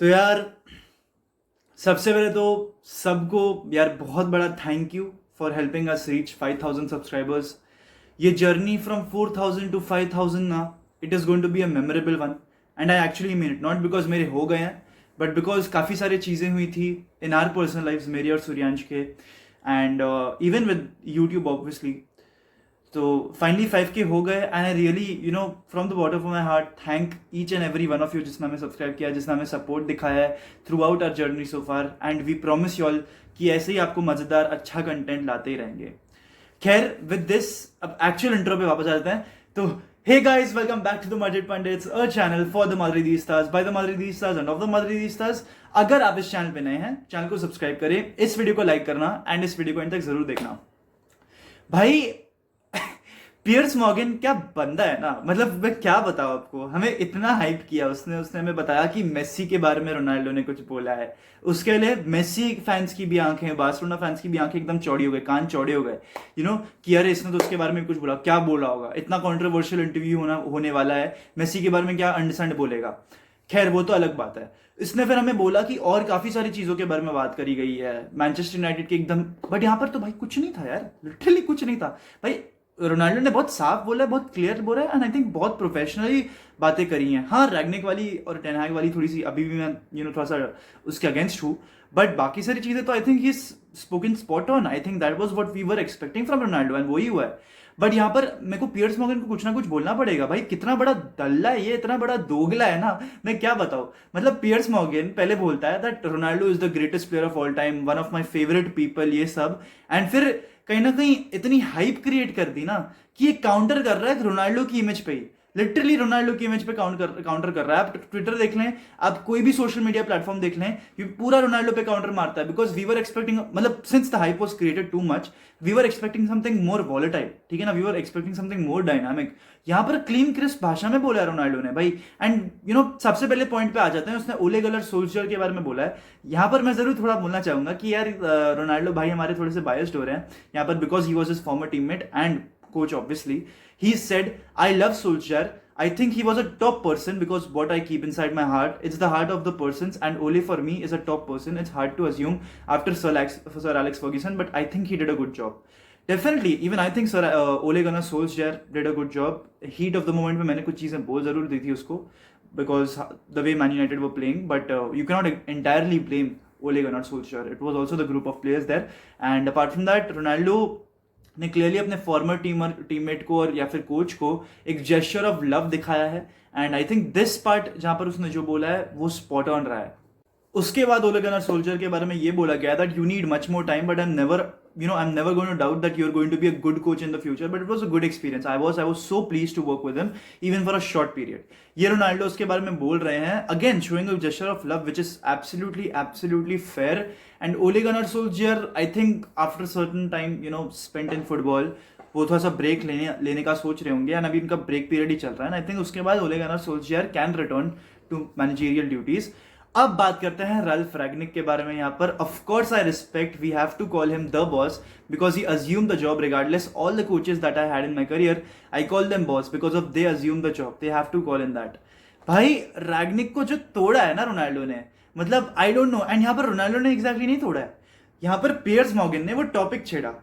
तो यार सबसे पहले तो सबको यार बहुत बड़ा thank you for helping us reach 5000 subscribers. ये जर्नी फ्रॉम 4000 टू 5000 ना, it is going to be a memorable one. And I actually mean it, not because मेरे हो गए हैं, बट बिकॉज काफ़ी सारी चीज़ें हुई थी इन आर पर्सनल लाइफ, मेरी और सूर्यांश के, and even with YouTube obviously. तो फाइनली 5K हो गए and I really from the bottom of my heart thank each and every one of you जिसने हमें सब्सक्राइब किया, जिसने हमें सपोर्ट दिखाया है throughout our journey so far, and we promise you all कि ऐसे ही आपको मजेदार अच्छा कंटेंट लाते ही रहेंगे। खैर विद दिस अब एक्चुअल इंट्रो पे वापस आ जाते हैं। तो hey guys, welcome back to the Madrid pundits, a channel for the Madridistas by the Madridistas and of the Madridistas. अगर आप इस चैनल पे नए हैं, चैनल को सब्सक्राइब करें, इस वीडियो को लाइक करना एंड इस वीडियो को एंड तक जरूर देखना। भाई पियर्स मॉर्गन क्या बंदा है ना, मतलब मैं क्या बताऊं आपको। हमें इतना हाइप किया उसने उसने हमें बताया कि मेसी के बारे में रोनाल्डो ने कुछ बोला है। उसके लिए मेसी फैंस की भी आंखें, बार्सिलोना फैंस की भी आंखें एकदम चौड़ी हो गई, कान चौड़े हो गए कि अरे इसने तो उसके बारे में कुछ बोला, क्या बोला होगा, इतना कंट्रोवर्शियल इंटरव्यू होने वाला है, मेसी के बारे में क्या अंडरस्टैंड बोलेगा। खैर वो तो अलग बात है। इसने फिर हमें बोला कि और काफी सारी चीजों के बारे में बात करी गई है, मैनचेस्टर यूनाइटेड के एकदम, बट यहाँ पर तो भाई कुछ नहीं था यार, लिटरली कुछ नहीं था भाई। रोनाल्डो ने बहुत साफ बोला है, बहुत क्लियर बोला है, एंड आई थिंक बहुत प्रोफेशनली बातें करी हैं। हाँ, रैग्निक वाली और टेन हैग वाली थोड़ी सी अभी भी मैं थोड़ा सा उसके अगेंस्ट हूँ, बट बाकी सारी चीजें तो I think he spoken spot on. I think that was what we were expecting from Ronaldo and वही हुआ है। बट यहाँ पर मेरे को पियर्स मॉर्गन को कुछ ना कुछ बोलना पड़ेगा भाई। कितना बड़ा दल्ला है ये, इतना बड़ा दोगला है ना, मैं क्या बताऊं। मतलब पियर्स मॉर्गन पहले बोलता है that Ronaldo is the greatest player of all time, one of my favourite people, ये सब, एंड फिर कहीं ना कहीं इतनी हाइप क्रिएट कर दी ना कि ये काउंटर कर रहा है रोनाल्डो की इमेज पे ही। लिटरली रोनाल्डो की इमेज पे काउंटर कर रहा है। आप ट्विटर देख लें, आप कोई भी सोशल मीडिया प्लेटफॉर्म देख लें, ये पूरा रोनाल्डो पे काउंटर मारता है। बिकॉज वी वर एक्सपेक्टिंग, मतलब since the hype was created too much, we were expecting something more volatile, ठीक है ना, we were expecting something more dynamic. यहाँ पर क्लीन क्रिस्प भाषा में बोला है रोनाल्डो ने भाई। एंड सबसे पहले पॉइंट पे आ जाते हैं, उसने ओले गलर सोल्जर के बारे में बोला है। यहाँ पर मैं जरूर थोड़ा बोलना चाहूंगा कि यार रोनाल्डो भाई हमारे थोड़े से बायस्ड हो रहे हैं यहाँ पर, because he was his farmer teammate and coach obviously. He said, I love Solskjaer. I think he was a top person because what I keep inside my heart, it's the heart of the persons, and Ole for me is a top person. It's hard to assume after Sir Alex Ferguson, but I think he did a good job. Definitely, even I think Ole Gunnar Solskjaer did a good job. Heat of the moment में मैंने कुछ चीज़ें बोल ज़रूर दी थी उसको, because the way Man United were playing, but you cannot entirely blame Ole Gunnar Solskjaer. It was also the group of players there, and apart from that, Ronaldo ने clearly अपने फॉर्मर टीममेट को और या फिर coach को एक gesture of love दिखाया है। And I think this part जहां पर उसने जो बोला है वो स्पॉट ऑन रहा है। उसके बाद ओले गनर सोल्जर के बारे में ये बोला गया that you need much more time, but I'm never going to doubt that you're going to be a good coach in the future, but it was a good experience. I was so pleased to work with him even for a short period. ये Ronaldo उसके बारे में बोल रहे हैं, again showing a gesture of love which is absolutely fair. And Ole Gunnar Solskjaer, I think after a certain time spent in football, वो थोड़ा सा ब्रेक लेने का सोच रहे होंगे, एंड अभी उनका ब्रेक पीरियड ही चल रहा है। आई थिंक उसके बाद Ole Gunnar Solskjaer can return to managerial duties. अब बात करते हैं राल्फ रैग्निक के बारे में। यहाँ पर of course I respect, we have to call him the boss because he assume the job regardless all the coaches that I had in my career. I call them boss because of they assume the job, they have to call in that. भाई Rangnick को जो तोड़ा है ना Ronaldo ने, मतलब I don't know. And यहाँ पर रोनाल्डो ने एग्जैक्टली नहीं तोड़ा है, यहाँ पर पियर्स मॉर्गन ने वो टॉपिक छेड़ा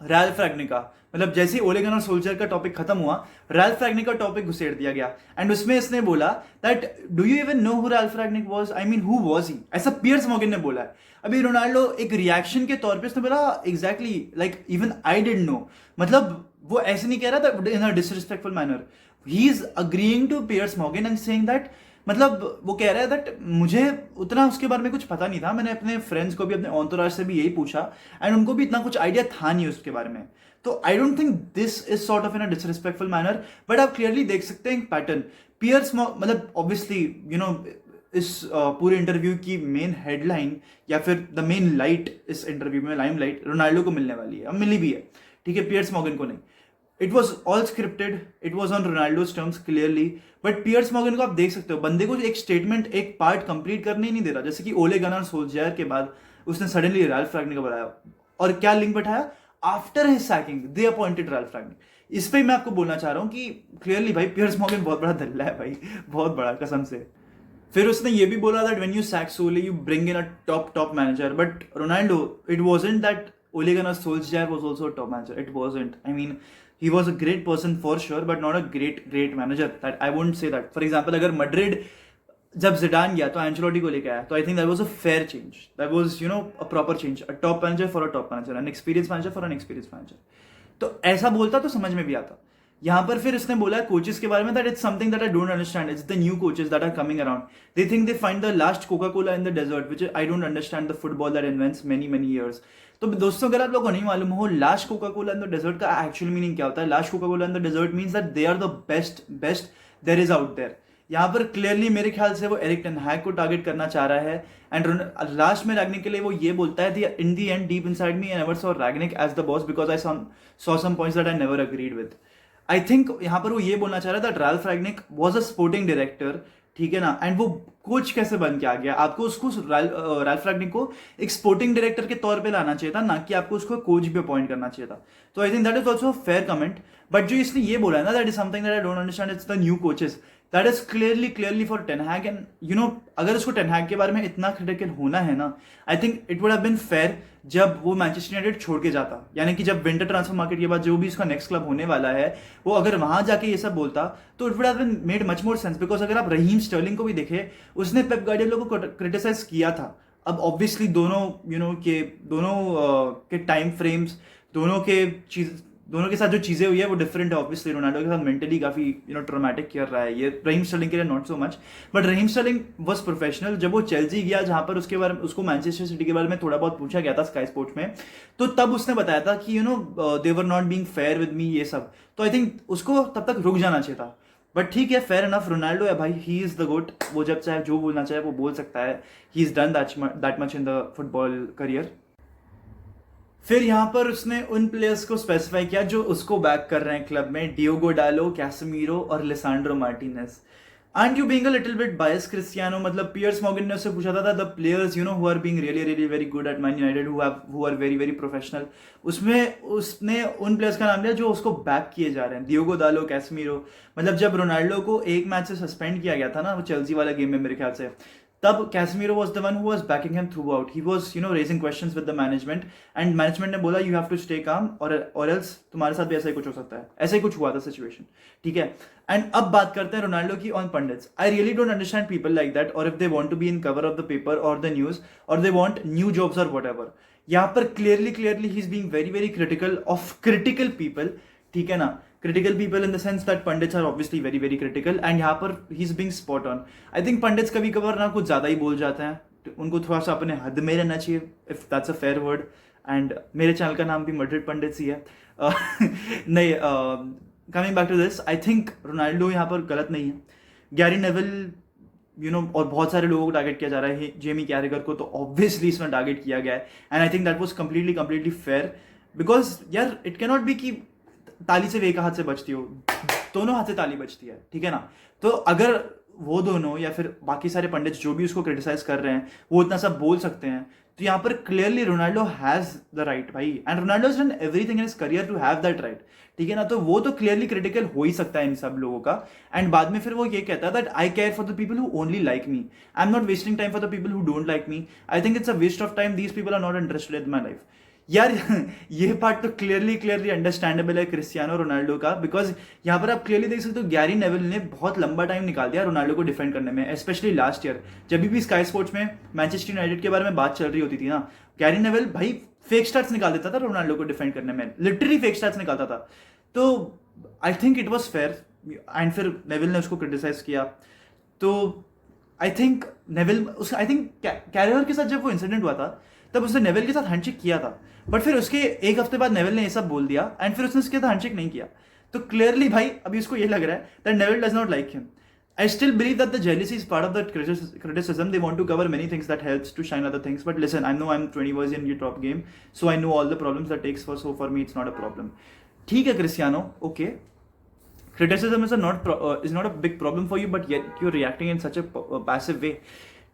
राल्फ रैग्निक का। मतलब जैसे ही ओले गनर सोल्जर का टॉपिक खत्म हुआ, राल्फ रैग्निक का टॉपिक घुसेड़ दिया गया। एंड उसमें इसने बोला that do you even know who Ralph Rangnick was, I mean who was he, ऐसा पियर्स मॉर्गन ने बोला है। अभी रोनाल्डो एक रिएक्शन के तौर पे उसने बोला exactly like even I didn't know. मतलब वो ऐसे नहीं कह रहा था in a disrespectful manner, he is agreeing to Piers Morgan and saying that, मतलब वो कह रहा है दैट मुझे उतना उसके बारे में कुछ पता नहीं था, मैंने अपने फ्रेंड्स को भी, अपने ऑन्टोराज से भी यही पूछा, एंड उनको भी इतना कुछ आइडिया था नहीं उसके बारे में। तो I don't think this is sort of in a disrespectful manner, but आप क्लियरली देख सकते हैं एक पैटर्न। पियर्स मतलब ऑब्वियसली इस पूरे इंटरव्यू की मेन हेडलाइन या फिर द मेन लाइट इस इंटरव्यू में, लाइम लाइट रोनाल्डो को मिलने वाली है, अब मिली भी है, ठीक है, पियर्स मॉर्गन को नहीं। It was all scripted, it was on Ronaldo's terms clearly, but Piers Morgan को आप देख सकते हो, बंदे को एक स्टेटमेंट, एक पार्ट कंप्लीट करने ही नहीं दे रहा। जैसे कि ओले गनर सोल्जर के बाद उसने सडनली राल्फ रैग्निक को बुलाया, और क्या लिंक बैठाया, आफ्टर हिज सैकिंग दे अपॉइंटेड राल्फ रैग्निक। इस पे मैं आपको बोलना चाह रहा हूं कि क्लियरली भाई पियर्स मॉर्गन बहुत बड़ा दल्ला है भाई, बहुत बड़ा, कसम से। फिर उसने ये भी बोला that when you sac Sole you bring in a top manager, but Ronaldo, it wasn't that Ole Gunnar Solskjaer was also a top manager. It wasn't. I mean, he was a great person for sure, but not a great manager. That I wouldn't say that. For example, अगर Madrid जब Zidane गया तो Ancelotti को लेकर आया, तो I think that was a fair change, that was a proper change, a top manager for a top manager, an experience manager for an experience manager. तो ऐसा बोलता तो समझ में भी आता. यहाँ पर फिर इसने बोला कोचेस के बारे में that it's something that I don't understand, it's the new coaches that are coming around, they think they find the last Coca Cola in the desert, which I don't understand the football that invents many years. तो दोस्तों अगर आप लोगों को नहीं मालूम हो last Coca Cola in the desert का एक्चुअल मीनिंग क्या होता है, last Coca Cola in the desert means that they are the best there is out there. यहाँ पर क्लियरली मेरे ख्याल से वो एरिक टेन हैग को टारगेट करना चाह रहा है, एंड लास्ट में रैग्निक के लिए वो ये बोलता है in the end deep inside me I never saw Rangnick as the boss because I saw some points that I never agreed with. I think यहाँ पर वो ये बोलना चाह रहा था Ralph Rangnick was a sporting director, ठीक है ना, एंड वो कोच कैसे बन के आ गया. आपको उसको रैल्फ रैग्निक को एक स्पोर्टिंग डायरेक्टर के तौर पे लाना चाहिए था, ना कि आपको उसको कोच भी अपॉइंट करना चाहिए था. तो I think that is also fair comment. But जो इसने ये बोला है ना that is something that I don't understand, it's the new coaches, that is clearly for Ten Hag. And अगर उसको टेन हैग के बारे में इतना क्रिटिकल होना है ना, I think it would have been fair जब वो मैनचेस्टर यूनाइटेड छोड़ के जाता, यानी कि जब विंटर ट्रांसफर मार्केट के बाद जो भी उसका नेक्स्ट क्लब होने वाला है, वो अगर वहां जाके ये सब बोलता तो it would have been made much more sense. Because अगर आप रहीम स्टर्लिंग को भी देखे, उसने पेप गार्डियोला को क्रिटिसाइज किया था. अब ऑब्वियसली दोनों के टाइम फ्रेम्स, दोनों के साथ जो चीजें हुई है वो डिफरेंट है. ऑब्वियसली रोनाल्डो के साथ मेंटली काफी ट्रॉमेटिक कर रहा है, ये रहीम स्टर्लिंग के लिए not so much. But Raheem Sterling was professional. जब वो चेल्सी गया जहां पर उसके बारे में उसको मैनचेस्टर सिटी के बारे में थोड़ा बहुत पूछा गया था स्काई स्पोर्ट्स में, तो तब उसने बताया था कि they were not being fair with me, ये सब. तो आई थिंक उसको तब तक रुक जाना चाहिए था. बट ठीक है, फेयर इनफ, रोनाल्डो है भाई, ही इज द गोट. वो जब चाहे जो बोलना चाहे वो बोल सकता है. He is done that much in the football career. फिर यहाँ पर उसने उन प्लेयर्स को स्पेसिफाई किया जो उसको बैक कर रहे हैं क्लब में, डियोगो डालो, कैसेमीरो और Lisandro Martinez. And you being a little bit bias Cristiano, मतलब पियर्स मॉर्गन ने उससे पूछा था the players who are being really very good at Man United, who are very professional. उसमें उसने उन प्लेयर्स का नाम लिया जो उसको बैक किए जा रहे हैं, डियोगो डालो, कैसेमीरो. मतलब जब रोनाल्डो को एक मैच से सस्पेंड किया गया था ना वो चेल्सी वाला गेम में मेरे ख्याल से, तब Casemiro was the one who was backing him throughout. He was, raising questions with the management, and management ने बोला you have to stay calm or else तुम्हारे साथ भी ऐसा ही कुछ हो सकता है. ऐसा ही कुछ हुआ था सिचुएशन, ठीक है. एंड अब बात करते हैं रोनाल्डो की on pundits. I really don't understand people like that, और if they want to be in cover of the paper और द न्यूज, और दे वांट न्यू जॉब्स और व्हाटएवर. यहाँ पर clearly he is being very critical of critical people, ठीक है ना. Critical people in the sense that pundits are obviously very critical, and यहाँ पर he is being spot on. I think pandits कभी कभार ना कुछ ज्यादा ही बोल जाते हैं, उनको थोड़ा सा अपने हद में रहना चाहिए, if that's a fair word. And मेरे चैनल का नाम भी मड्रिड पंडित्स ही है. नहीं, coming back to this, I think Ronaldo यहाँ पर गलत नहीं है. गैरी नेविल और बहुत सारे लोगों को टारगेट किया जा रहा है, जेमी कैरिगर को तो ऑब्वियसली इसमें टारगेट किया गया है, and I think that was completely fair. Because यार इट कैन नॉट बी कि ताली से एक हाथ से बजती हो, दोनों हाथ से ताली बजती है, ठीक है ना. तो अगर वो दोनों या फिर बाकी सारे पंडित जो भी उसको क्रिटिसाइज कर रहे हैं वो इतना सब बोल सकते हैं, तो यहाँ पर clearly Ronaldo has the right भाई, and Ronaldo has done everything in his career to have that right, ठीक है ना. तो वो तो क्लियरली क्रिटिकल हो ही सकता है इन सब लोगों का. एंड बाद में फिर वो ये कहता है that I care for the people who only like me, I am not wasting time for the people who don't like me. I think it's a waste of time, these people are not interested in my life. यार ये part तो clearly understandable है Cristiano Ronaldo का, because यहाँ पर आप clearly देख सकते हो गैरी नेविल ने बहुत लंबा टाइम निकाल दिया रोनाल्डो को डिफेंड करने में, स्पेशली लास्ट ईयर जब भी स्काई स्पोर्ट्स में मैनचेस्टर यूनाइटेड के बारे में बात चल रही होती थी ना, गैरी नेविल भाई फेक स्टार्ट्स निकाल देता था रोनाल्डो को डिफेंड करने में, लिटरली फेक स्टार्ट्स निकालता था. तो I think it was fair, and फिर नेविल ने उसको क्रिटिसाइज किया. तो I think I think career के साथ जब वो इंसिडेंट हुआ था तब उसने नेविल के साथ हैंडशेक किया था, बट फिर उसके एक हफ्ते बाद नेविल ने ये सब बोल दिया, एंड फिर उसने उसके साथ हैंडशेक नहीं किया. तो क्लियरली भाई अभी उसको ये लग रहा है that Neville does not like him. I still believe that the jealousy is part of that criticism. They want to cover many things that helps to shine other things. But listen, I know I'm 20 years in your top game, so I know all the problems that takes for. So for me, it's not a problem. ठीक है Cristiano, okay. Criticism is not a big problem for you, but yet you're reacting in such a passive way.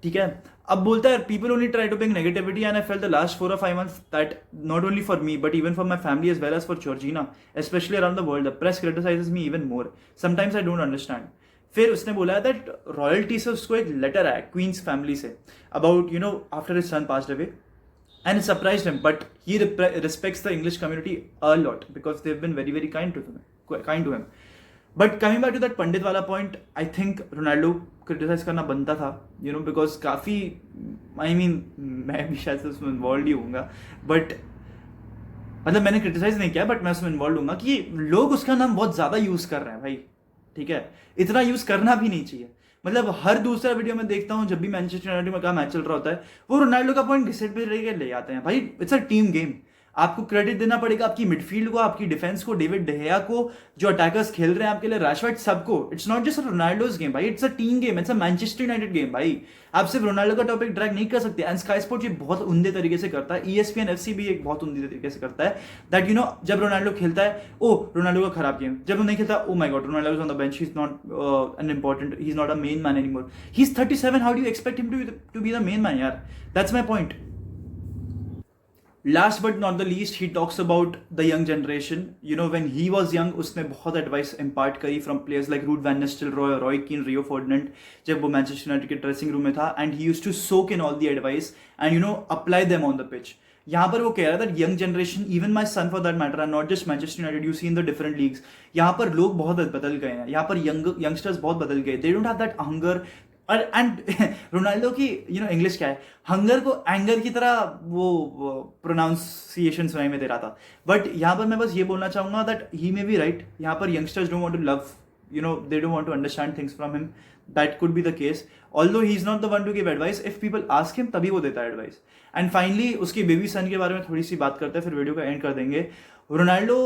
ठीक है. अब बोलता है people only try to bring negativity, and I felt the last 4 or 5 months that not only for me but even for my family as well as for Georgina, especially around the world, the press criticizes me even more. Sometimes I don't understand. फिर उसने बोला that royalty से उसको एक letter आया queen's family से about after his son passed away and it surprised him, but he respects the English community a lot because they've been very very kind to him. But coming back to that pundit वाला point, I think Ronaldo criticise करना बनता था because काफ़ी मैं भी शायद से उसमें इन्वॉल्व ही होऊंगा, बट मतलब मैंने क्रिटिसाइज नहीं किया, बट मैं उसमें इन्वॉल्व होऊंगा कि लोग उसका नाम बहुत ज़्यादा यूज़ कर रहे हैं भाई, ठीक है, इतना यूज़ करना भी नहीं चाहिए. मतलब हर दूसरा वीडियो में देखता हूँ जब भी मैनचेस्टर यूनाइटेड में का मैच चल रहा होता है वो रोनाल्डो का पॉइंट घिसेट पे ले आते हैं. भाई इट्स अ टीम गेम, आपको क्रेडिट देना पड़ेगा आपकी मिडफील्ड को, आपकी डिफेंस को, डेविड डेहिया को, जो अटैकर्स खेल रहे हैं आपके लिए, राशवर्ड, सबको. इट्स नॉट जस्ट रोनाल्डोज गेम भाई, it's a team game, it's a Manchester United game भाई. आप सिर्फ रोनाल्डो का टॉपिक ड्रैग नहीं कर सकते. एंड स्काई स्पोर्ट्स ये बहुत उमदे तरीके से करता है, ESPN FC भी एक बहुत उमदे तरीके से करता है दैट जब रोनाल्डो खेलता है ओ रोनाल्डो का खराब गेम, जब वो नहीं खेलता oh my God Ronaldo is on the bench, he is not an important, he is not a main man anymore, he is 37, how do you expect him to be the main man यार. That's my point. Last but not the least, he talks about the young generation. When he was young, उसने बहुत advice impart करी from players like Ruud van Nistelrooy, Roy Keane, Rio Ferdinand, जब वो Manchester United के dressing room में था, and he used to soak in all the advice and apply them on the pitch. यहाँ पर वो कह रहा था that young generation, even my son for that matter, and not just Manchester United, you see in the different leagues, यहाँ पर लोग बहुत बदल गए हैं, यहाँ पर youngsters बहुत बदल गए. They don't have that hunger. And Ronaldo की इंग्लिश क्या है, हंगर को एंगर की तरह वो प्रोनाउंसिएशन सुनाई में दे रहा था. बट यहाँ पर मैं बस ये बोलना चाहूंगा that he may be right. यहाँ पर youngsters don't want to love, they don't want to understand things from him. That could be the case, although he is not the one to give advice. If people ask him तभी वो देता है advice. And finally उसकी baby son के बारे में थोड़ी सी बात करते हैं, फिर वीडियो का एंड कर देंगे. रोनाल्डो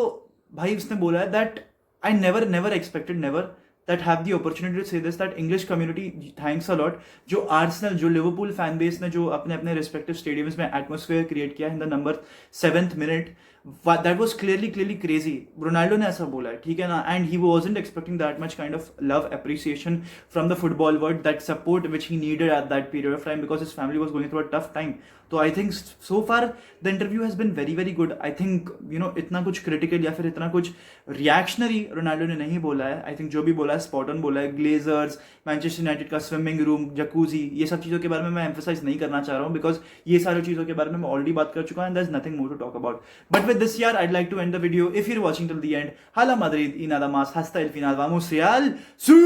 भाई उसने बोला है that I never expected that have the opportunity to say this, that English community thanks a lot. जो आर्सेनल, जो लिवरपूल फैन बेस ने जो अपने अपने रिस्पेक्टिव स्टेडियम्स में एटमॉस्फेयर क्रिएट किया in the number 7th minute, that was clearly crazy. Ronaldo ने ऐसा बोला है, ठीक है ना, and he wasn't expecting that much kind of love, appreciation from the football world, that support which he needed at that period of time because his family was going through a tough time. तो I think so far the interview has been very very good. I think इतना कुछ critical या फिर इतना कुछ reactionary Ronaldo ने नहीं बोला है. आई थिंक जो भी बोला है स्पॉट ऑन बोला है. ग्लेजर्स, मैनचेस्टर यूनाइटेड का स्विमिंग रूम, जकूजी, ये सब चीज़ों के बारे में मैं एम्फेसाइज नहीं करना चाह रहा हूँ बिकॉज ये सारी चीज़ों के बारे में मैं ऑलरेडी बात कर चुका हूँ and there is nothing more to talk about. But with this यार I'd like to end the video. If you're watching till the end, Hala Madrid y nada más. Hasta el final. Vamos, Real. ¡Sí!